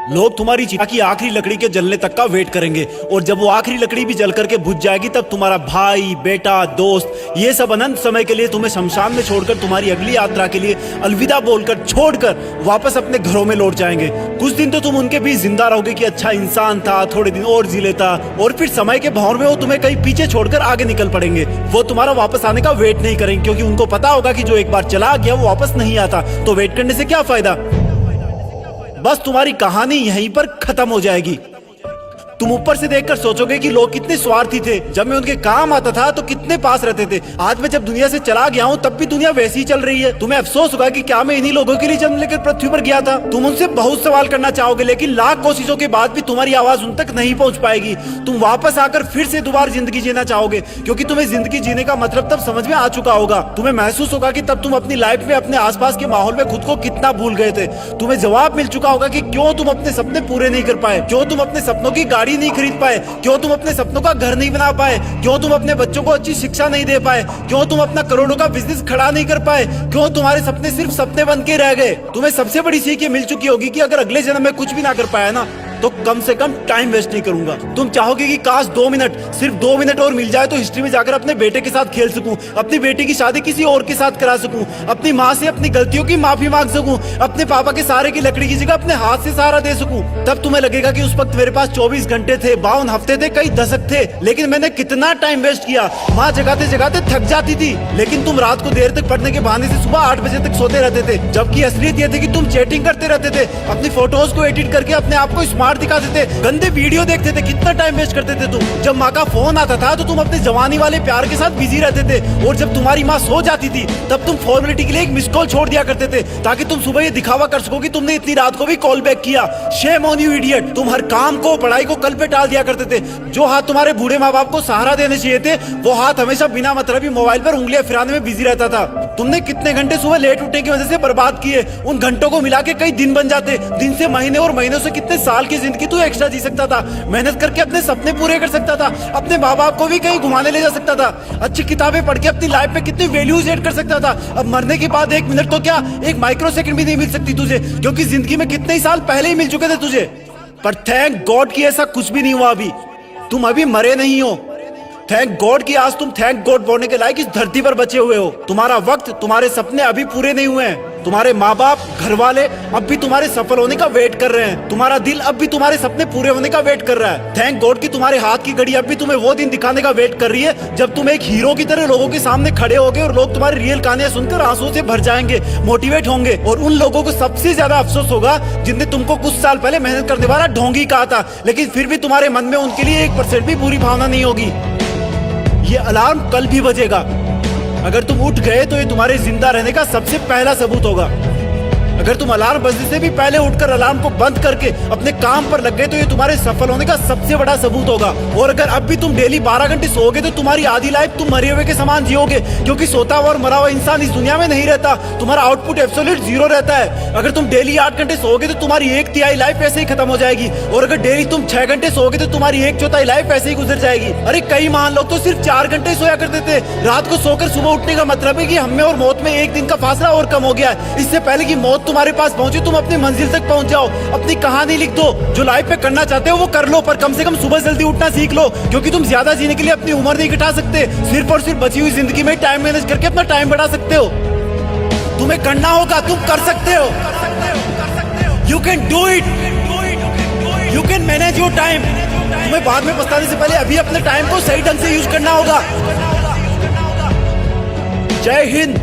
लोग तुम्हारी चिता की आखिरी लकड़ी के जलने तक का वेट करेंगे और जब वो आखिरी लकड़ी भी जल करके बुझ जाएगी तब तुम्हारा भाई, बेटा, दोस्त ये सब अनंत समय के लिए तुम्हें शमशान में छोड़कर तुम्हारी अगली यात्रा के लिए अलविदा बोलकर छोड़कर वापस अपने घरों में लौट जाएंगे। कुछ दिन तो तुम उनके बीच जिंदा रहोगे कि अच्छा इंसान था, थोड़े दिन और जी लेता, और फिर समय के भंवर में वो तुम्हें कहीं पीछे छोड़कर आगे निकल पड़ेंगे। वो तुम्हारा वापस आने का वेट नहीं करेंगे क्योंकि उनको पता होगा कि जो एक बार चला गया वो वापस नहीं आता, तो वेट करने से क्या फायदा। बस तुम्हारी कहानी यहीं पर खत्म हो जाएगी। तुम ऊपर से देखकर सोचोगे कि लोग कितने स्वार्थी थे, जब मैं उनके काम आता था तो कितने पास रहते थे। आज मैं जब दुनिया से चला गया हूँ तब भी दुनिया वैसी ही चल रही है। तुम्हें अफसोस होगा कि क्या मैं इन्हीं लोगों के लिए जन्म लेकर पृथ्वी पर गया था। तुम उनसे बहुत सवाल करना चाहोगे लेकिन लाख कोशिशों के बाद भी तुम्हारी आवाज उन तक नहीं पहुंच पाएगी। तुम वापस आकर फिर से दोबारा जिंदगी जीना चाहोगे क्योंकि तुम्हें जिंदगी जीने का मतलब तब समझ में आ चुका होगा। तुम्हें महसूस होगा कि तब तुम अपनी लाइफ में अपने आसपास के माहौल में खुद को कितना भूल गए थे। तुम्हें जवाब मिल चुका होगा कि क्यों तुम अपने सपने पूरे नहीं कर पाए, क्यों तुम अपने सपनों की गाड़ी नहीं खरीद पाए, क्यों तुम अपने सपनों का घर नहीं बना पाए, क्यों तुम अपने बच्चों को अच्छी शिक्षा नहीं दे पाए, क्यों तुम अपना करोड़ों का बिजनेस खड़ा नहीं कर पाए, क्यों तुम्हारे सपने सिर्फ सपने बन के रह गए। तुम्हें सबसे बड़ी सीख ये मिल चुकी होगी कि अगर अगले जन्म में कुछ भी ना कर पाया ना तो कम से कम टाइम वेस्ट नहीं करूंगा। तुम चाहोगे कि काश 2 मिनट, सिर्फ 2 मिनट और मिल जाए तो हिस्ट्री में जाकर अपने बेटे के साथ खेल सकूं, अपनी बेटी की शादी किसी और के साथ करा सकूं, अपनी माँ से अपनी गलतियों की माफी मांग सकूं, अपने पापा के सहारे की लकड़ी की जगह अपने हाथ से सहारा दे सकूं। तब तुम्हें लगेगा कि उस वक्त मेरे पास 24 घंटे थे, 52 हफ्ते थे, कई दशक थे, लेकिन मैंने कितना टाइम वेस्ट किया। माँ जगाते जगाते थक जाती थी लेकिन तुम रात को देर तक पढ़ने के बहाने से सुबह 8 बजे तक सोते रहते थे, जबकि असलियत ये थी कि तुम चैटिंग करते रहते थे, अपनी फोटोज को एडिट करके अपने आप को स्मार्ट दिखाते थे, गंदे वीडियो देखते थे। कितना टाइम वेस्ट करते थे तुम। जब माँ का फोन आता था तो तुम अपने जवानी वाले प्यार के साथ बिजी रहते थे और जब तुम्हारी माँ सो जाती थी तब तुम फॉर्मेलिटी के लिए एक मिस कॉल छोड़ दिया करते थे ताकि तुम सुबह ये दिखावा कर सको कि तुमने इतनी रात को भी कॉल बैक किया। Shame on you idiot. तुम हर काम को, पढ़ाई को कल पे टाल दिया करते थे। जो हाथ तुम्हारे बूढ़े माँ बाप को सहारा देने चाहिए थे वो हाथ हमेशा बिना मतलब ही मोबाइल पर उंगलियां फिराने में बिजी रहता था। तुमने कितने घंटे सुबह लेट उठने की वजह से बर्बाद किए। उन घंटों को मिला के कई दिन बन जाते। दिन से महीने और महीनों से कितने साल की जिंदगी तू एक्स्ट्रा जी सकता था। मेहनत करके अपने सपने पूरे कर सकता था, अपने माँ बाप को भी कहीं घुमाने ले जा सकता था, अच्छी किताबें पढ़ के अपनी लाइफ में कितनी वैल्यूज ऐड कर सकता था। अब मरने के बाद 1 मिनट तो क्या, 1 माइक्रो सेकंड भी नहीं मिल सकती तुझे क्योंकि जिंदगी में कितने ही साल पहले ही मिल चुके थे तुझे। पर थैंक गॉड कि ऐसा कुछ भी नहीं हुआ। अभी तुम अभी मरे नहीं हो। थैंक गॉड कि आज तुम थैंक गॉड बोलने के लायक इस धरती पर बचे हुए हो। तुम्हारा वक्त, तुम्हारे सपने अभी पूरे नहीं हुए हैं। तुम्हारे माँ बाप, घर वाले अब भी तुम्हारे सफल होने का वेट कर रहे हैं। तुम्हारा दिल अब भी तुम्हारे सपने पूरे होने का वेट कर रहा है। थैंक गॉड कि तुम्हारे हाथ की घड़ी अब भी तुम्हें वो दिन दिखाने का वेट कर रही है जब तुम एक हीरो की तरह लोगों के सामने खड़े होगे और लोग तुम्हारी रियल कहानियां सुनकर आंसुओं से भर जाएंगे, मोटिवेट होंगे। और उन लोगों को सबसे ज्यादा अफसोस होगा जिनने तुमको कुछ साल पहले मेहनत करने वाला ढोंगी कहा था, लेकिन फिर भी तुम्हारे मन में उनके लिए 1% भी बुरी भावना नहीं होगी। ये अलार्म कल भी बजेगा। अगर तुम उठ गए तो ये तुम्हारे जिंदा रहने का सबसे पहला सबूत होगा। अगर तुम अलार्म बजने से भी पहले उठकर अलार्म को बंद करके अपने काम पर लग गए तो ये तुम्हारे सफल होने का सबसे बड़ा सबूत होगा। और अगर अब भी तुम डेली 12 घंटे सोओगे तो तुम्हारी आधी लाइफ तुम मरे हुए के समान जियोगे क्योंकि सोता हुआ और मरा हुआ इंसान इस दुनिया में नहीं रहता। तुम्हारा आउटपुट एब्सोल्यूट 0 रहता है। अगर तुम डेली 8 घंटे सोओगे तो तुम्हारी 1/3 लाइफ ऐसे ही खत्म हो जाएगी और अगर डेली तुम 6 घंटे सोओगे तो तुम्हारी 1/4 लाइफ ऐसे ही गुजर जाएगी। अरे कई महान लोग तो सिर्फ 4 घंटे सोया करते थे। रात को सोकर सुबह उठने का मतलब है कि हमें और मौत में 1 दिन का फासला और कम हो गया है। इससे पहले कि मौत तुम्हारे पास पहुंचे तुम अपनी मंजिल तक पहुंच जाओ। अपनी कहानी लिख दो। जो लाइफ में करना चाहते हो वो कर लो, पर कम से कम सुबह जल्दी उठना सीख लो क्योंकि तुम ज्यादा जीने के लिए अपनी उम्र नहीं घटा सकते। सिर्फ और सिर्फ बची हुई जिंदगी में टाइम मैनेज करके अपना टाइम बढ़ा सकते हो। तुम्हें करना होगा, तुम कर सकते हो। You can do it. You can manage your time. तुम्हें बाद में पछताने से पहले अभी अपने टाइम को सही ढंग से यूज करना होगा। जय हिंद।